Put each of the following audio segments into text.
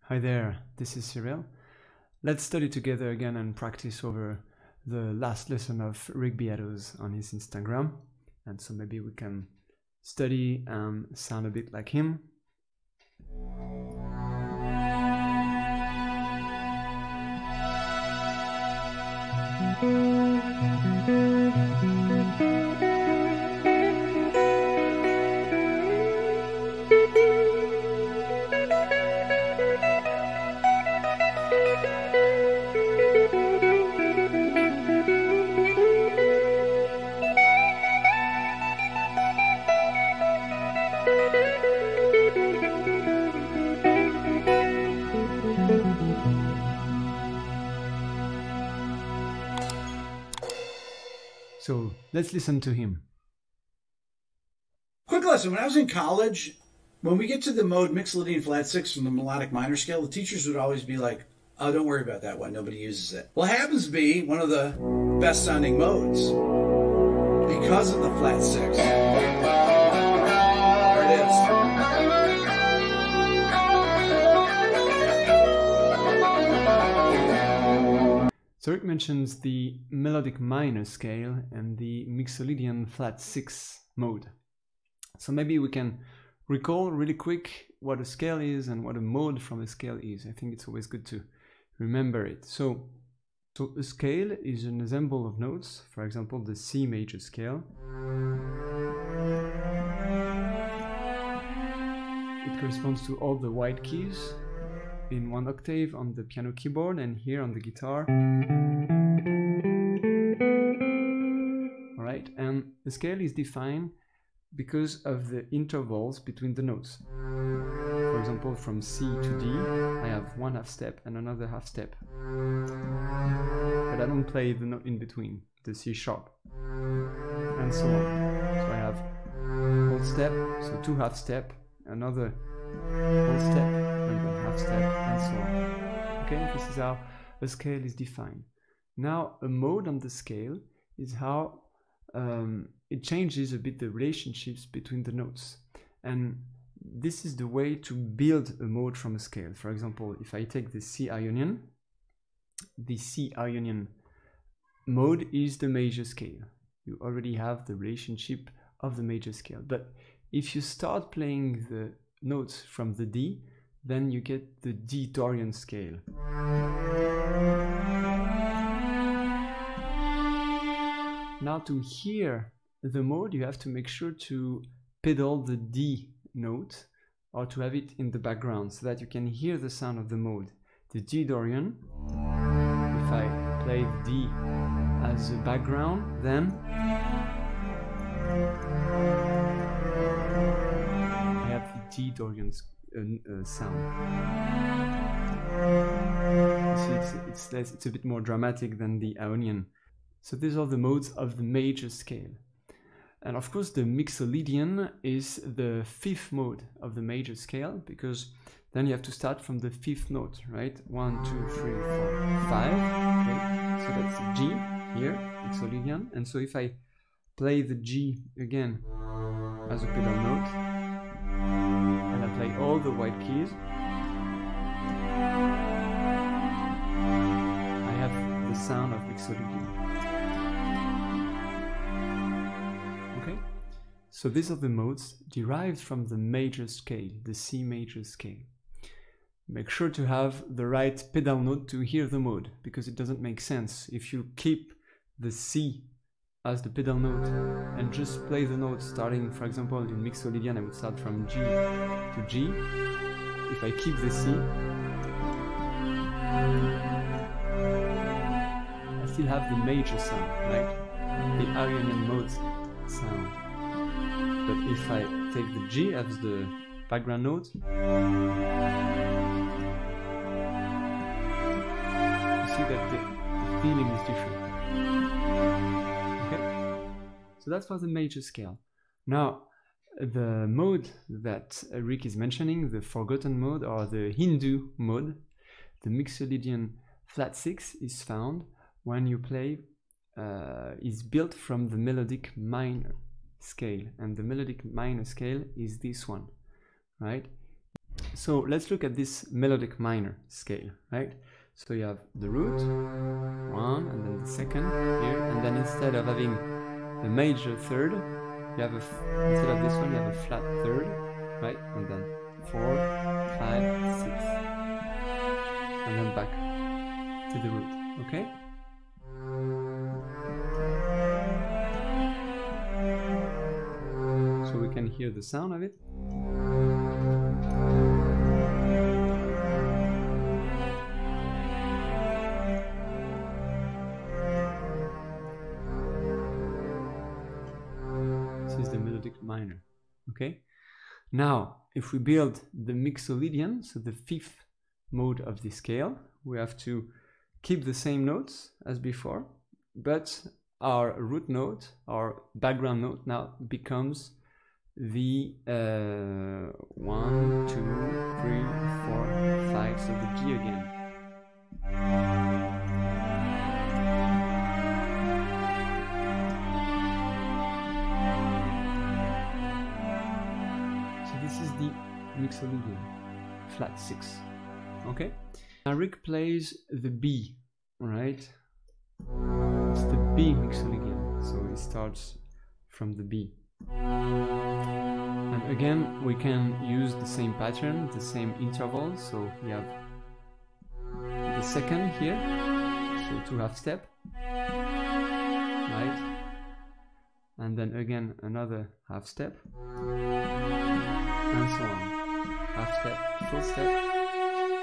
Hi there, this is Cyril. Let's study together again and practice over the last lesson of Rick Beato's on his Instagram. And so maybe we can study and sound a bit like him. So let's listen to him. Quick lesson. When I was in college, when we get to the mode Myxolydian FLAT6 from the melodic minor scale, the teachers would always be like, oh, don't worry about that one. Nobody uses it. Well, it happens to be one of the best sounding modes because of the FLAT6. There it is. So Rick mentions the melodic minor scale and the Myxolydian FLAT6 mode. So maybe we can recall really quick what a scale is and what a mode from a scale is. I think it's always good to remember it. So a scale is an ensemble of notes, for example, the C major scale. It corresponds to all the white keys in one octave on the piano keyboard and here on the guitar. Alright, and the scale is defined because of the intervals between the notes. For example, from C to D, I have one half step and another half step. But I don't play the note in between, the C sharp, and so on. So I have whole step, so two half step, another whole step, another half step, and so on. Okay, this is how a scale is defined. Now, a mode on the scale is how it changes a bit the relationships between the notes. And this is the way to build a mode from a scale. For example, if I take the C Ionian, the C Ionian mode is the major scale. You already have the relationship of the major scale. But if you start playing the notes from the D, then you get the D Dorian scale. Now to hear the mode, you have to make sure to pedal the D note or to have it in the background so that you can hear the sound of the mode. The D Dorian, if I play the D as a background, then I have the D Dorian sound. You see, it's a bit more dramatic than the Ionian. So these are the modes of the major scale. And of course the Myxolydian is the fifth mode of the major scale, because then you have to start from the fifth note, right? 1, 2, 3, 4, 5. Okay, so that's G here, Myxolydian. And so if I play the G again as a pedal note, and I play all the white keys, I have the sound of Myxolydian. Okay, so these are the modes derived from the major scale, the C major scale. Make sure to have the right pedal note to hear the mode, because it doesn't make sense if you keep the C as the pedal note and just play the notes starting, for example, in Myxolydian I would start from G to G. If I keep the C, I still have the major sound, right? The Ionian mode sound. But if I take the G as the background note, you see that the feeling is different. Okay? So that's for the major scale. Now, the mode that Rick is mentioning, the forgotten mode or the Hindu mode, the Myxolydian FLAT6 is found when you play, is built from the melodic minor scale, and the melodic minor scale is this one, right? So let's look at this melodic minor scale, right? So you have the root, one, and then the second here, and then instead of having a major third, you have instead of this one, you have a flat third, right? And then 4, 5, 6, and then back to the root, okay? So we can hear the sound of it. This is the melodic minor, okay? Now, if we build the Myxolydian, so the fifth mode of the scale, we have to keep the same notes as before, but our root note, our background note now becomes the 1, 2, 3, 4, 5, so the G again. So this is the Myxolydian FLAT6, okay? Now Rick plays the B, right? It's the B Myxolydian, so it starts from the B. And again, we can use the same pattern, the same interval, so we have the second here, so 2 half step, right? And then again another half step, and so on. Half step, full step,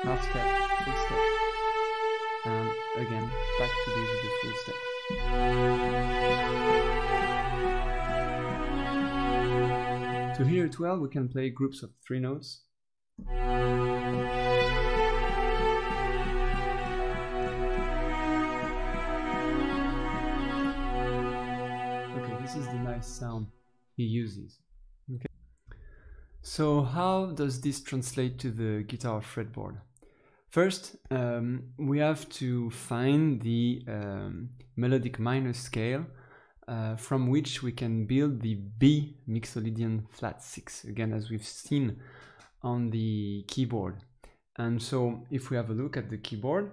half step, full step, and again back to be with the full step. To hear it well, we can play groups of 3 notes. Okay, this is the nice sound he uses. Okay. So how does this translate to the guitar fretboard? First, we have to find the melodic minor scale from which we can build the B Myxolydian FLAT6, again as we've seen on the keyboard. And so if we have a look at the keyboard,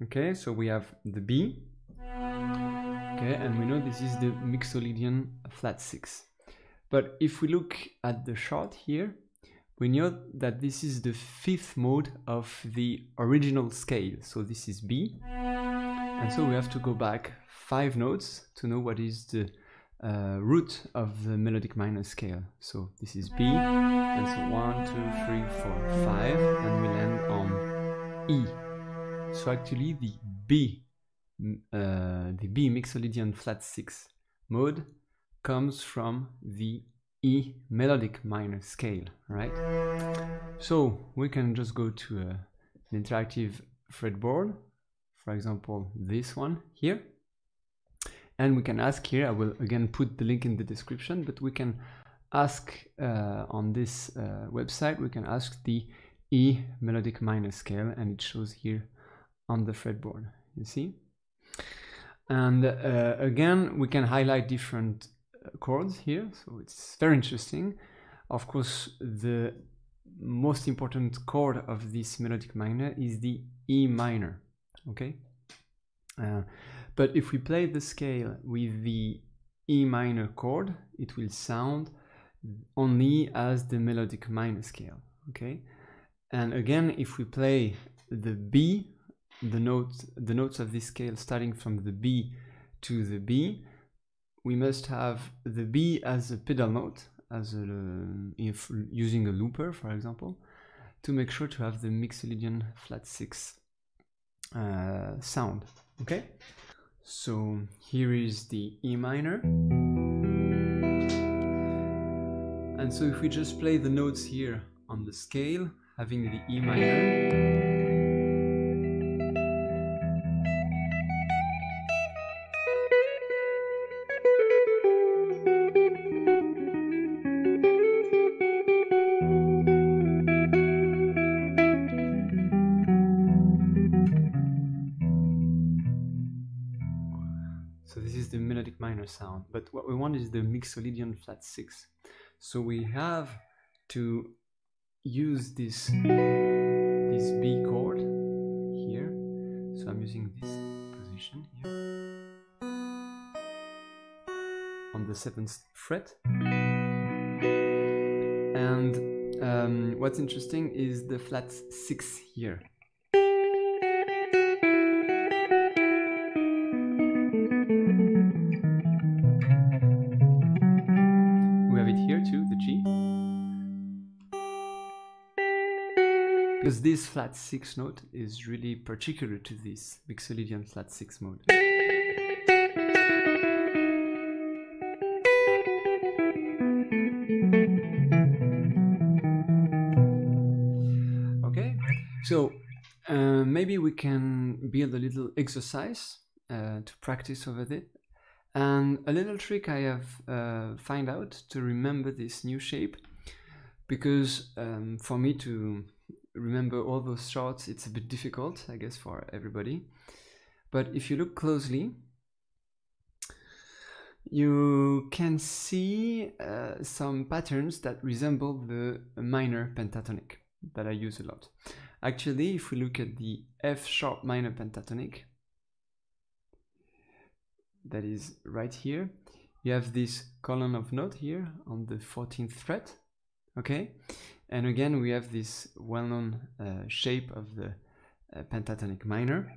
okay, so we have the B, okay, and we know this is the Myxolydian FLAT6. But if we look at the chart here, we know that this is the 5th mode of the original scale, so this is B, and so we have to go back 5 notes to know what is the root of the melodic minor scale. So this is B, and so 1, 2, 3, 4, 5, and we land on E. So actually the B Myxolydian FLAT6 mode comes from the E melodic minor scale, right? So we can just go to an interactive fretboard, for example this one here, and we can ask here, I will again put the link in the description, but we can ask on this website, we can ask the E melodic minor scale, and it shows here on the fretboard, you see? And again, we can highlight different chords here, so it's very interesting. Of course, the most important chord of this melodic minor is the E minor, okay? But if we play the scale with the E minor chord, it will sound only as the melodic minor scale, okay? And again, if we play the B, the notes of this scale starting from the B to the B, we must have the B as a pedal note, as if using a looper, for example, to make sure to have the Myxolydian FLAT6 sound, okay? So here is the E minor. And so if we just play the notes here on the scale, having the E minor, so this is the melodic minor sound, but what we want is the Myxolydian FLAT6. So we have to use this B chord here. So I'm using this position here on the 7th fret. And what's interesting is the flat 6 here. We have it here too, the G. Because this flat 6 note is really particular to this Myxolydian FLAT6 mode. Okay, so maybe we can build a little exercise to practice over it. And a little trick I have find out to remember this new shape, because for me to remember all those charts, it's a bit difficult, I guess, for everybody. But if you look closely, you can see some patterns that resemble the minor pentatonic that I use a lot. Actually, if we look at the F sharp minor pentatonic, that is right here, you have this column of note here on the 14th fret, okay? And again, we have this well-known shape of the pentatonic minor.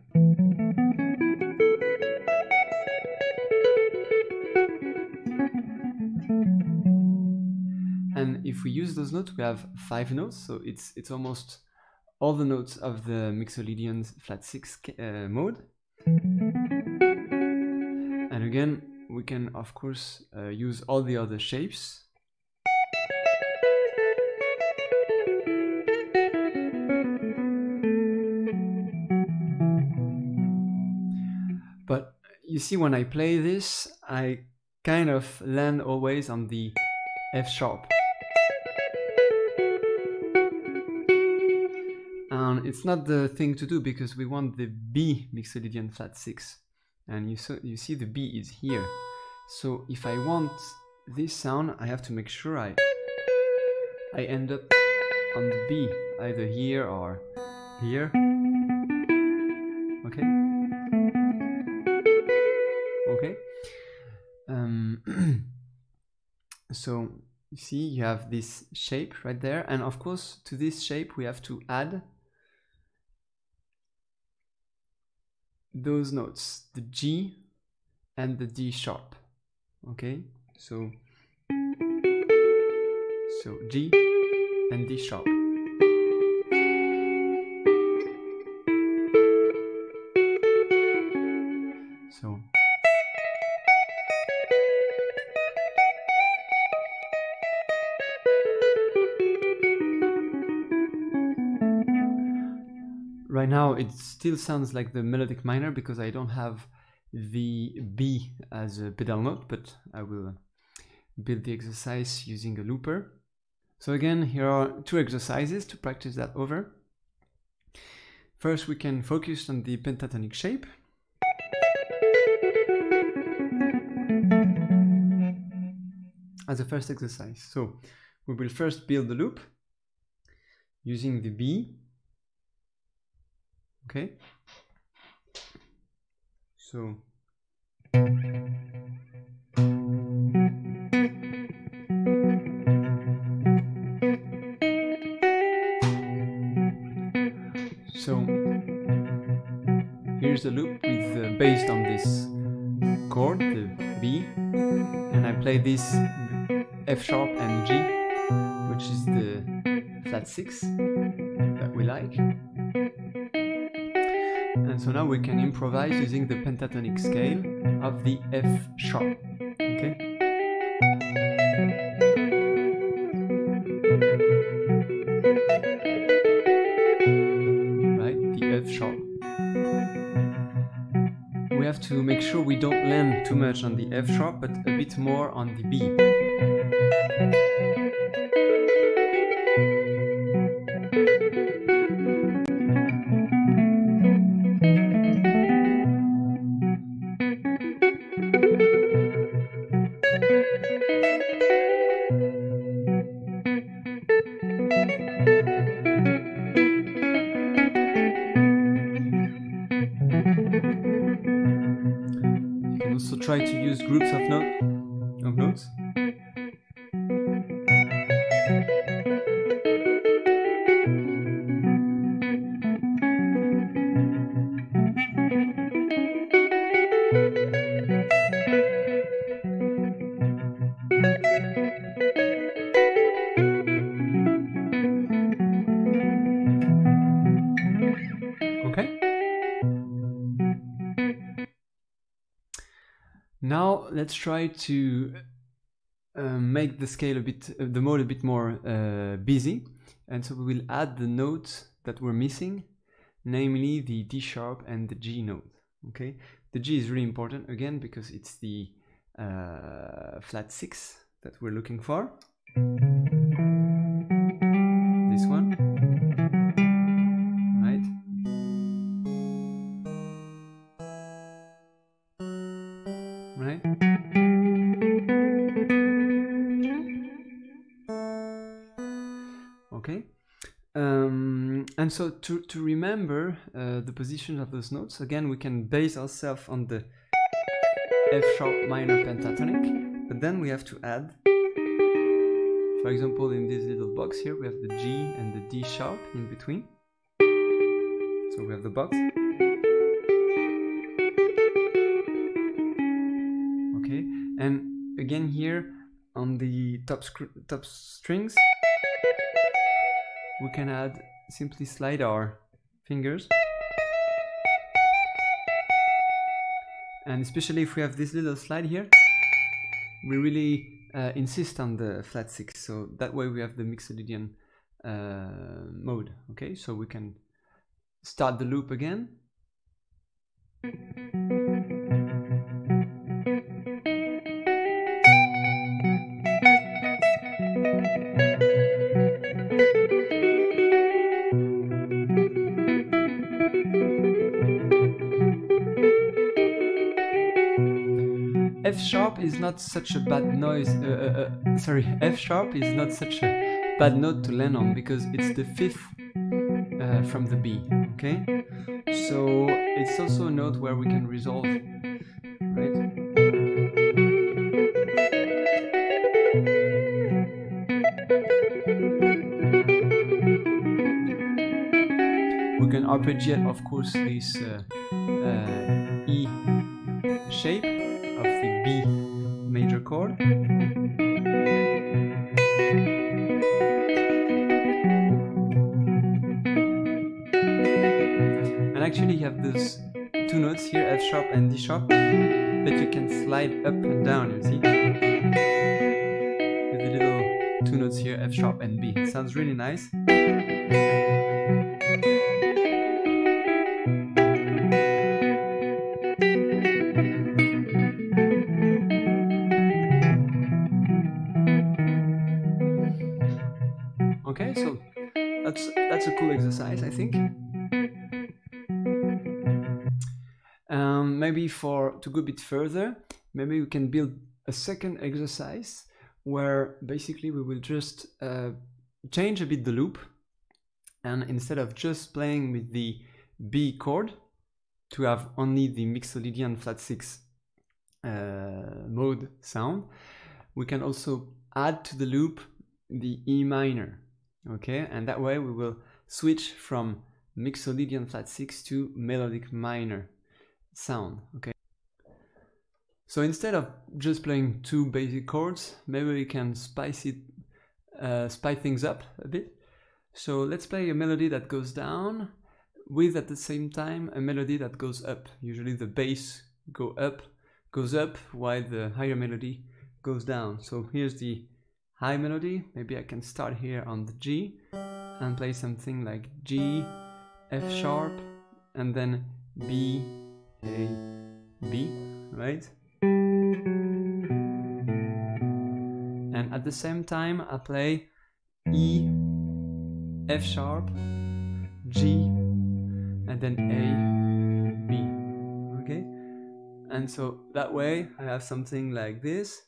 And if we use those notes, we have 5 notes, so it's almost all the notes of the Myxolydian FLAT6 mode. And again, we can of course use all the other shapes. But you see, when I play this, I kind of land always on the F sharp. And it's not the thing to do, because we want the B Myxolydian FLAT6. And you see the B is here. So if I want this sound, I have to make sure I end up on the B, either here or here. Okay? Okay? So you see, you have this shape right there, and of course to this shape we have to add those notes, the G and the D sharp. Okay, so G and D sharp. So right now it still sounds like the melodic minor because I don't have the B as a pedal note, but I will build the exercise using a looper. So again, here are 2 exercises to practice that over. First, we can focus on the pentatonic shape. As a first exercise. So we will first build the loop using the B. Okay, so here's the loop with based on this chord, the B, and I play this F sharp and G, which is the flat 6 that we like. And so now we can improvise using the pentatonic scale of the F sharp. Okay? Right, the F sharp. We have to make sure we don't land too much on the F sharp, but a bit more on the B. try to use groups of notes. Now let's try to make the scale the mode a bit more busy, and so we will add the notes that we're missing, namely the D sharp and the G note. Okay, the G is really important again because it's the flat 6 that we're looking for. This one, right? Right? Okay. And so to remember the position of those notes, again, we can base ourselves on the F sharp minor pentatonic, but then we have to add, for example, in this little box here, we have the G and the D sharp in between. So we have the box. Okay, and again here on the top strings, we can simply slide our fingers, and especially if we have this little slide here, we really insist on the flat 6, so that way we have the Myxolydian mode. Okay, so we can start the loop again. F sharp is not such a bad noise. F sharp is not such a bad note to land on because it's the 5th from the B. Okay, so it's also a note where we can resolve, right? We can arpeggiate, of course, this E shape of the B major chord. And actually you have those two notes here, F sharp and D sharp, that you can slide up and down, you see? With the little two notes here, F sharp and B. It sounds really nice. Okay, so that's a cool exercise, I think. Maybe to go a bit further, maybe we can build a second exercise where basically we will just change a bit the loop, and instead of just playing with the B chord to have only the Myxolydian FLAT6 mode sound, we can also add to the loop the E minor. Okay, and that way we will switch from Myxolydian FLAT6 to melodic minor sound. Okay, so instead of just playing two basic chords, maybe we can spice things up a bit. So let's play a melody that goes down with, at the same time, a melody that goes up. Usually the bass goes up while the higher melody goes down. So here's the high melody. Maybe I can start here on the G and play something like G, F sharp, and then B, A, B, right? And at the same time I play E, F sharp, G, and then A, B, okay? And so that way I have something like this.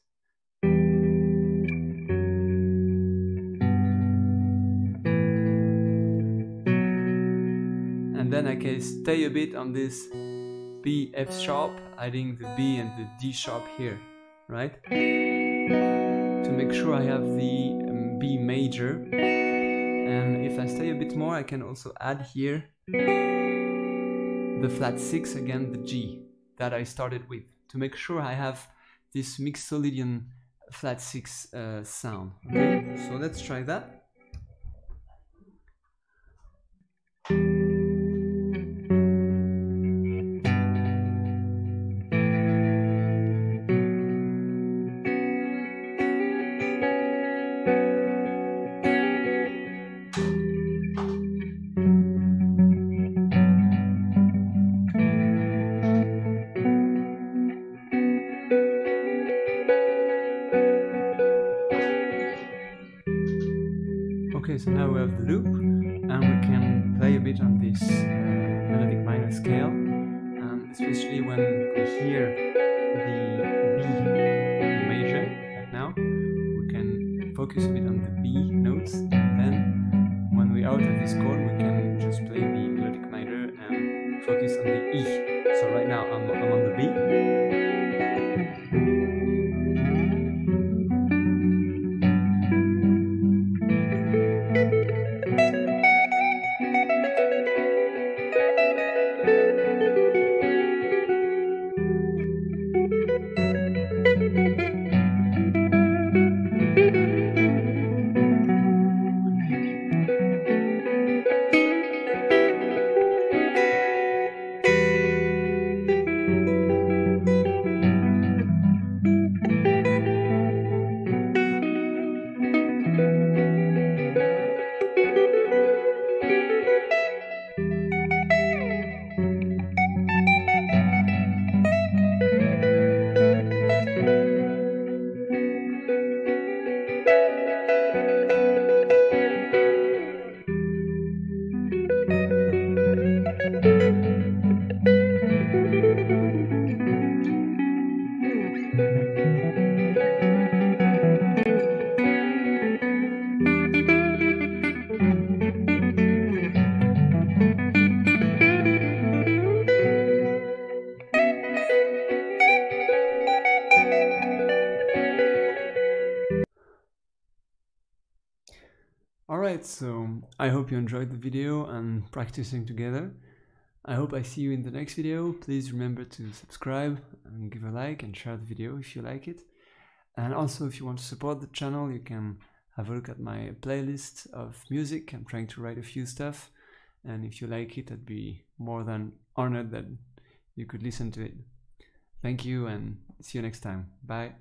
And then I can stay a bit on this B, F sharp, adding the B and the D sharp here, right? To make sure I have the B major. And if I stay a bit more, I can also add here the flat 6, again the G that I started with, to make sure I have this Myxolydian FLAT6 sound. Okay, so let's try that. Okay, so now we have the loop, and we can play a bit on this melodic minor scale, especially when we hear the B major, like now, we can focus a bit on the B notes, and then when we're out of this chord, we can just play the melodic minor and focus on the E. So right now I'm on the B. Alright, so I hope you enjoyed the video and practicing together. I hope I see you in the next video. Please remember to subscribe and give a like and share the video if you like it. And also, if you want to support the channel, you can have a look at my playlist of music. I'm trying to write a few stuff, and if you like it, I'd be more than honored that you could listen to it. Thank you, and see you next time. Bye.